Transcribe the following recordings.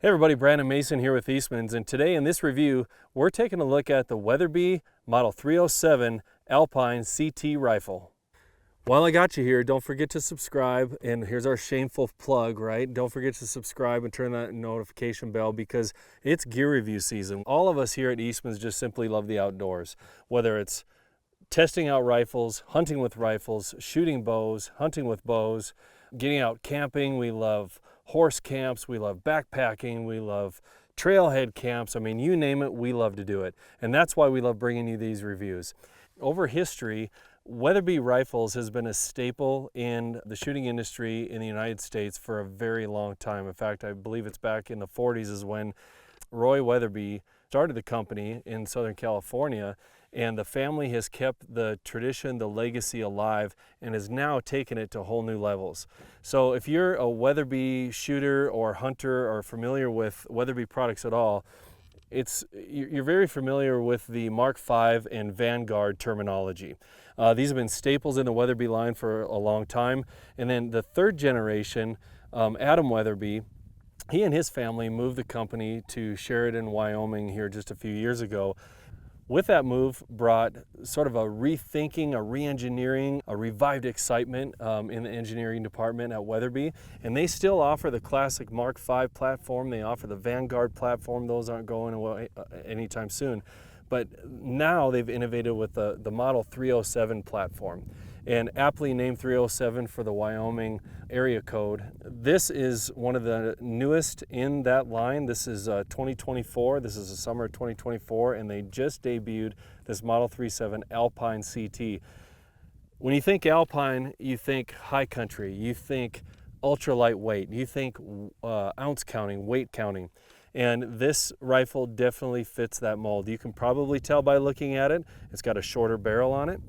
Hey everybody, Brandon Mason here with Eastmans, and today in this review we're taking a look at the Weatherby Model 307 Alpine CT rifle. While I got you here, don't forget to subscribe, and here's our shameful plug, right? Don't forget to subscribe and turn that notification bell because it's gear review season. All of us here at Eastmans just simply love the outdoors, whether it's testing out rifles, hunting with rifles, shooting bows, hunting with bows, getting out camping. We love horse camps, we love backpacking, we love trailhead camps. I mean, you name it, we love to do it. And that's why we love bringing you these reviews. Over history, Weatherby rifles has been a staple in the shooting industry in the United States for a very long time. In fact, I believe it's back in the 40s is when Roy Weatherby started the company in Southern California, and the family has kept the tradition, the legacy alive, and has now taken it to whole new levels. So if you're a Weatherby shooter or hunter or familiar with Weatherby products at all, you're very familiar with the Mark V and Vanguard terminology. These have been staples in the Weatherby line for a long time. And then the third generation, Adam Weatherby, he and his family moved the company to Sheridan, Wyoming here just a few years ago. With that move brought sort of a rethinking, a re-engineering, a revived excitement in the engineering department at Weatherby. And they still offer the classic Mark V platform. They offer the Vanguard platform. Those aren't going away anytime soon. But now they've innovated with the Model 307 platform, and aptly named 307 for the Wyoming area code. This is one of the newest in that line. This is 2024. This is the summer of 2024, and they just debuted this Model 307 Alpine CT. When you think Alpine, you think high country, you think ultra lightweight, you think ounce counting, weight counting. And this rifle definitely fits that mold. You can probably tell by looking at it. It's got a shorter barrel on it,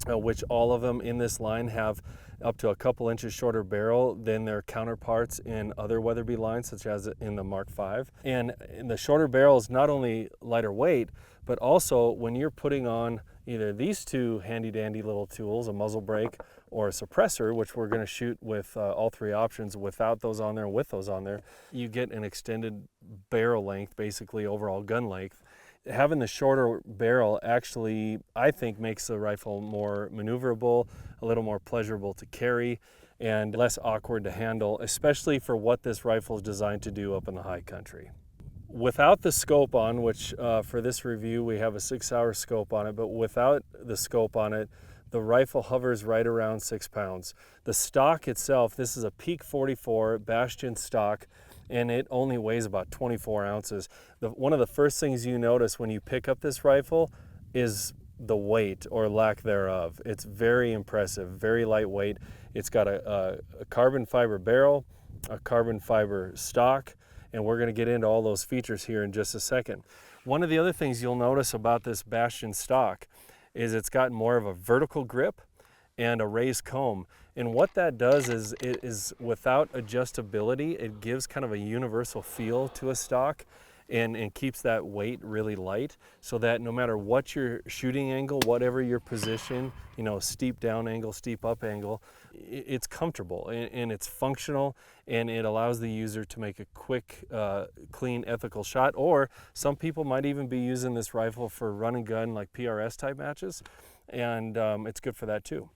which all of them in this line have up to a couple inches shorter barrel than their counterparts in other Weatherby lines, such as in the Mark V. And the shorter barrel is not only lighter weight, but also when you're putting on either these two handy dandy little tools, a muzzle brake or a suppressor, which we're going to shoot with all three options without those on there and with those on there, you get an extended barrel length, basically overall gun length. Having the shorter barrel actually, I think, makes the rifle more maneuverable, a little more pleasurable to carry, and less awkward to handle, especially for what this rifle is designed to do up in the high country. Without the scope on, which for this review we have a 6-hour scope on it, but without the scope on it, the rifle hovers right around 6 pounds. The stock itself, this is a Peak 44 Bastion stock, and it only weighs about 24 ounces. One of the first things you notice when you pick up this rifle is the weight or lack thereof. It's very impressive, very lightweight. It's got a carbon fiber barrel, a carbon fiber stock, and we're going to get into all those features here in just a second. One of the other things you'll notice about this Bastion stock is it's got more of a vertical grip and a raised comb. And what that does is it is without adjustability, it gives kind of a universal feel to a stock and keeps that weight really light, so that no matter what your shooting angle, whatever your position, you know, steep down angle, steep up angle, it's comfortable and it's functional, and it allows the user to make a quick, clean, ethical shot. Or some people might even be using this rifle for run and gun, like PRS type matches, and it's good for that too.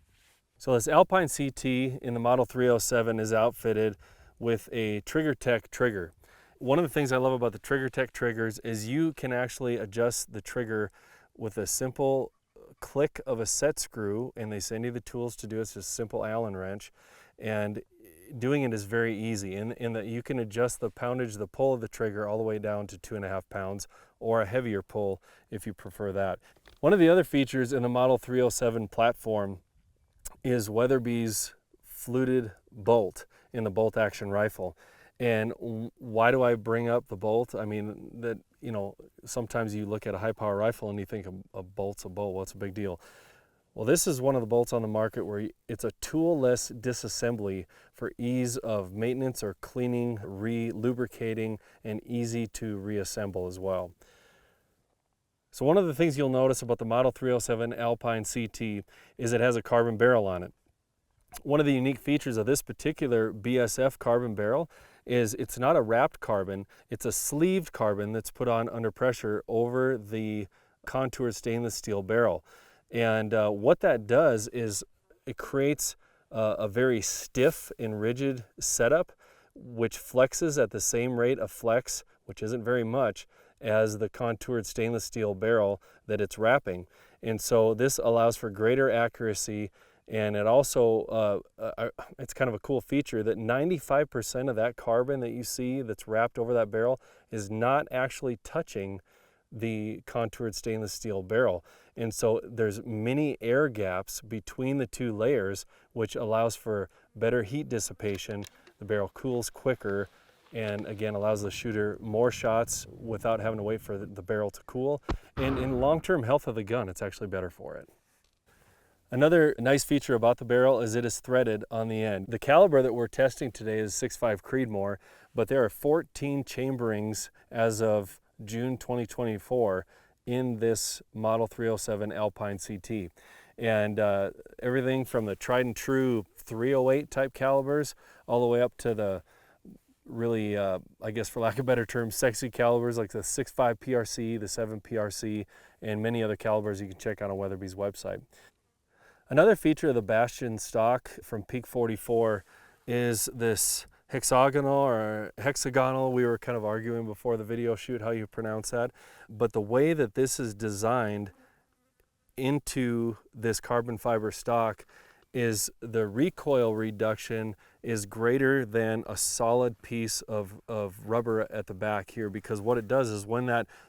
So this Alpine CT in the Model 307 is outfitted with a TriggerTech trigger. One of the things I love about the TriggerTech triggers is you can actually adjust the trigger with a simple click of a set screw, and they send you the tools to do it. It's just a simple Allen wrench, and doing it is very easy in that you can adjust the poundage, the pull of the trigger all the way down to 2.5 pounds, or a heavier pull if you prefer that. One of the other features in the Model 307 platform is Weatherby's fluted bolt in the bolt action rifle. And why do I bring up the bolt? I mean, that, you know, sometimes you look at a high power rifle and you think a bolt's a bolt, what's a big deal? Well, this is one of the bolts on the market where it's a tool-less disassembly for ease of maintenance or cleaning, re-lubricating, and easy to reassemble as well. So one of the things you'll notice about the Model 307 Alpine CT is it has a carbon barrel on it. One of the unique features of this particular BSF carbon barrel is it's not a wrapped carbon, it's a sleeved carbon that's put on under pressure over the contoured stainless steel barrel. And what that does is it creates a very stiff and rigid setup, which flexes at the same rate of flex, which isn't very much, as the contoured stainless steel barrel that it's wrapping. And so this allows for greater accuracy, and it also, it's kind of a cool feature that 95% of that carbon that you see that's wrapped over that barrel is not actually touching the contoured stainless steel barrel. And so there's many air gaps between the two layers, which allows for better heat dissipation. The barrel cools quicker, and again allows the shooter more shots without having to wait for the barrel to cool. And in long-term health of the gun, it's actually better for it. Another nice feature about the barrel is it is threaded on the end. The caliber that we're testing today is 6.5 Creedmoor, but there are 14 chamberings as of June 2024 in this Model 307 Alpine CT. And everything from the tried and true 308 type calibers all the way up to the really, I guess for lack of a better term, sexy calibers like the 6.5 PRC, the 7 PRC, and many other calibers you can check out on Weatherby's website. Another feature of the Bastion stock from Peak 44 is this hexagonal or hexagonal. We were kind of arguing before the video shoot how you pronounce that, but the way that this is designed into this carbon fiber stock is the recoil reduction is greater than a solid piece of rubber at the back here, because what it does is when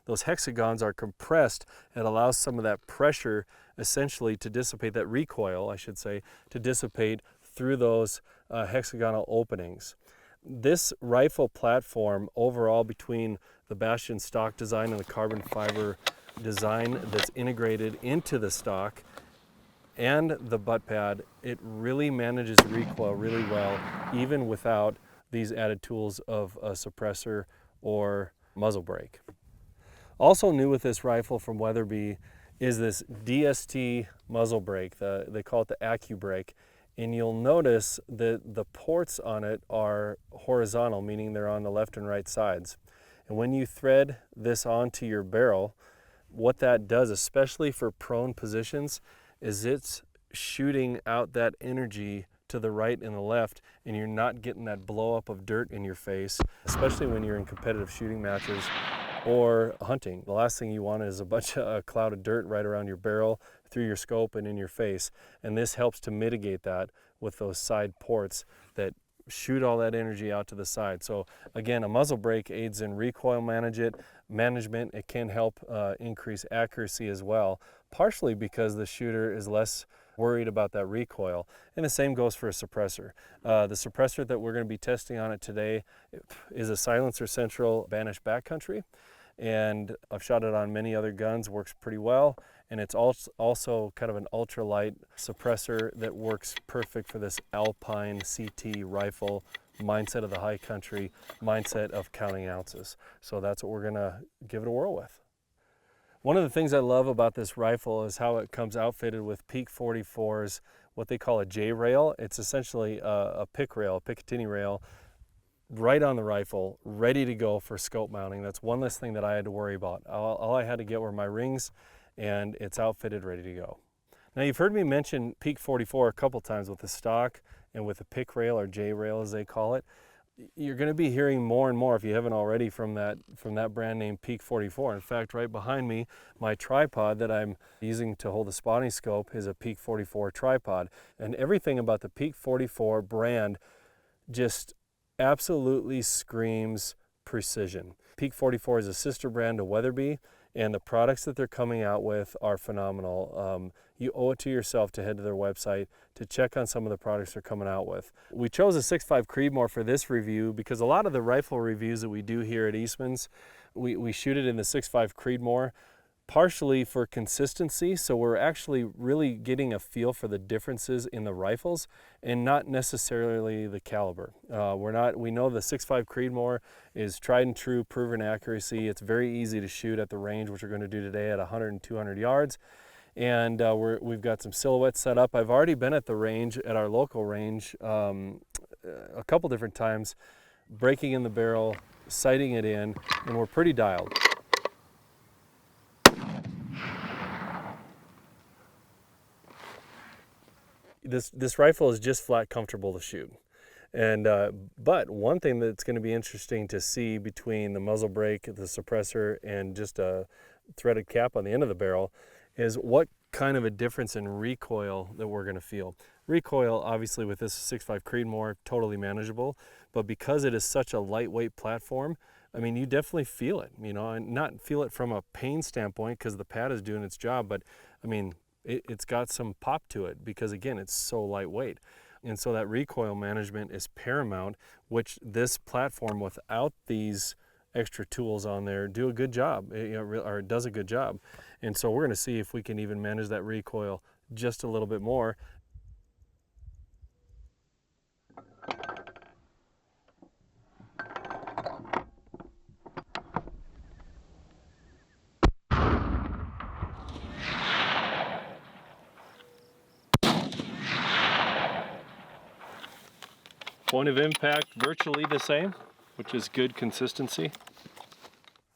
those hexagons are compressed, it allows some of that pressure essentially to dissipate, that recoil I should say, to dissipate through those hexagonal openings. This rifle platform overall, between the Bastion stock design and the carbon fiber design that's integrated into the stock and the butt pad, it really manages recoil really well, even without these added tools of a suppressor or muzzle brake. Also new with this rifle from Weatherby is this DST muzzle brake. They call it the Accubrake. And you'll notice that the ports on it are horizontal, meaning they're on the left and right sides. And when you thread this onto your barrel, what that does, especially for prone positions, is it's shooting out that energy to the right and the left, and you're not getting that blow up of dirt in your face, especially when you're in competitive shooting matches or hunting. The last thing you want is a bunch of a cloud of dirt right around your barrel, through your scope and in your face. And this helps to mitigate that with those side ports that shoot all that energy out to the side. So again, a muzzle brake aids in recoil management. It can help increase accuracy as well, partially because the shooter is less worried about that recoil. And the same goes for a suppressor. The suppressor that we're going to be testing on it today is a Silencer Central Banish Backcountry, and I've shot it on many other guns, works pretty well. And it's also kind of an ultralight suppressor that works perfect for this Alpine CT rifle mindset of the high country, mindset of counting ounces. So that's what we're gonna give it a whirl with. One of the things I love about this rifle is how it comes outfitted with Peak 44's, what they call a J-rail. It's essentially a pick rail, a Picatinny rail, right on the rifle, ready to go for scope mounting. That's one less thing that I had to worry about. All I had to get were my rings, and it's outfitted, ready to go. Now, you've heard me mention Peak 44 a couple times with the stock and with the pick rail, or J-rail as they call it. You're going to be hearing more and more, if you haven't already, from that brand name Peak 44. In fact, right behind me, my tripod that I'm using to hold the spotting scope is a Peak 44 tripod. And everything about the Peak 44 brand just absolutely screams precision. Peak 44 is a sister brand to Weatherby, and the products that they're coming out with are phenomenal. You owe it to yourself to head to their website to check on some of the products they're coming out with. We chose a 6.5 Creedmoor for this review because a lot of the rifle reviews that we do here at Eastmans, we shoot it in the 6.5 Creedmoor, partially for consistency, so we're actually really getting a feel for the differences in the rifles and not necessarily the caliber. We know the 6.5 Creedmoor is tried and true, proven accuracy. It's very easy to shoot at the range, which we're going to do today at 100 and 200 yards. And we've got some silhouettes set up. I've already been at the range, at our local range, a couple different times breaking in the barrel, sighting it in, and we're pretty dialed. This rifle is just flat comfortable to shoot. And but one thing that's going to be interesting to see between the muzzle brake, the suppressor, and just a threaded cap on the end of the barrel is what kind of a difference in recoil that we're going to feel. Recoil, obviously, with this 6.5 Creedmoor, totally manageable, but because it is such a lightweight platform, I mean, you definitely feel it, you know, and not feel it from a pain standpoint because the pad is doing its job, but I mean, it's got some pop to it because, again, it's so lightweight. And so that recoil management is paramount, which this platform without these extra tools on there do a good job, or it does a good job. And so we're going to see if we can even manage that recoil just a little bit more. Point of impact virtually the same, which is good consistency.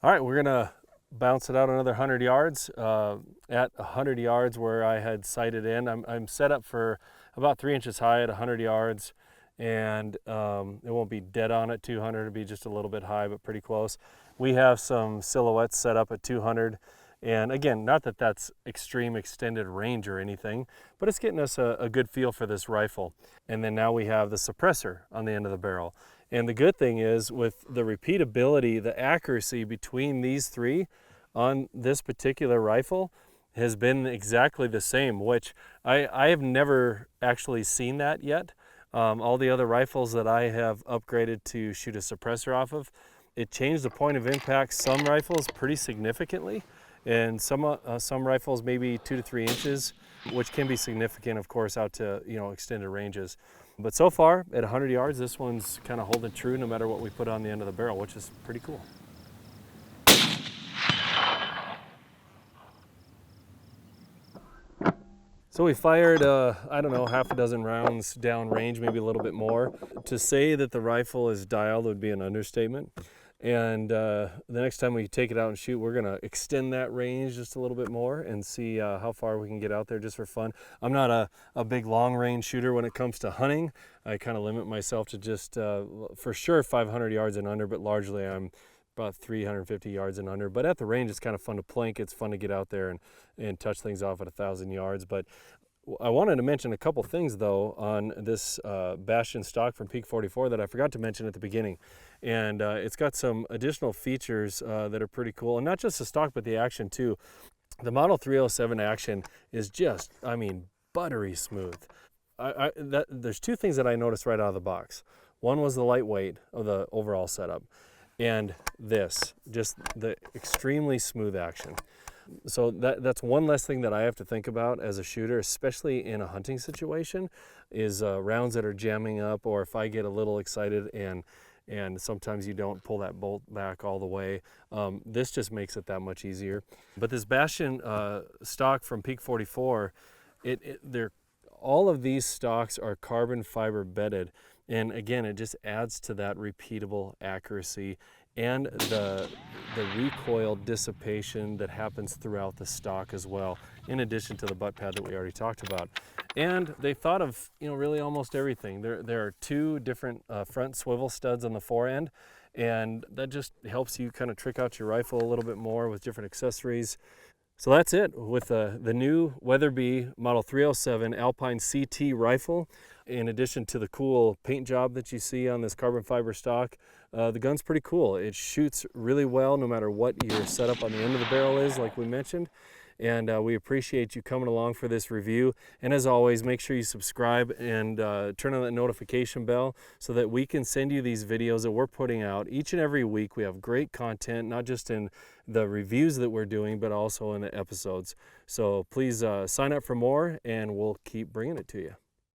All right, we're gonna bounce it out another 100 yards. At 100 yards where I had sighted in, I'm set up for about 3 inches high at 100 yards, and it won't be dead on at 200, it'll be just a little bit high, but pretty close. We have some silhouettes set up at 200. And again, not that that's extreme extended range or anything, but it's getting us a good feel for this rifle. And then now we have the suppressor on the end of the barrel. And the good thing is with the repeatability, the accuracy between these three on this particular rifle has been exactly the same, which I have never actually seen that yet. All the other rifles that I have upgraded to shoot a suppressor off of, it changed the point of impact some rifles pretty significantly. And some rifles maybe 2 to 3 inches, which can be significant, of course, out to, you know, extended ranges. But so far at 100 yards, this one's kind of holding true no matter what we put on the end of the barrel, which is pretty cool. So we fired, I don't know, half a dozen rounds down range, maybe a little bit more. To say that the rifle is dialed would be an understatement. And the next time we take it out and shoot, we're gonna extend that range just a little bit more and see how far we can get out there just for fun. I'm not a big long range shooter when it comes to hunting. I kind of limit myself to just, for sure, 500 yards and under, but largely I'm about 350 yards and under. But at the range, it's kind of fun to plink. It's fun to get out there and touch things off at 1,000 yards. But I wanted to mention a couple things, though, on this Bastion stock from Peak 44 that I forgot to mention at the beginning. And it's got some additional features that are pretty cool. And not just the stock, but the action, too. The Model 307 action is just, I mean, buttery smooth. There's two things that I noticed right out of the box. One was the lightweight of the overall setup. And this, just the extremely smooth action. So that's one less thing that I have to think about as a shooter, especially in a hunting situation, is rounds that are jamming up, or if I get a little excited and sometimes you don't pull that bolt back all the way. This just makes it that much easier. But this Bastion stock from Peak 44, all of these stocks are carbon fiber bedded. And again, it just adds to that repeatable accuracy and the recoil dissipation that happens throughout the stock as well, in addition to the butt pad that we already talked about. And they thought of, you know, really almost everything. There are two different front swivel studs on the fore end, and that just helps you kind of trick out your rifle a little bit more with different accessories. So that's it with the new Weatherby Model 307 Alpine CT rifle. In addition to the cool paint job that you see on this carbon fiber stock, the gun's pretty cool. It shoots really well no matter what your setup on the end of the barrel is, like we mentioned. And we appreciate you coming along for this review. And as always, make sure you subscribe and turn on that notification bell so that we can send you these videos that we're putting out each and every week. We have great content, not just in the reviews that we're doing, but also in the episodes. So please sign up for more, and we'll keep bringing it to you.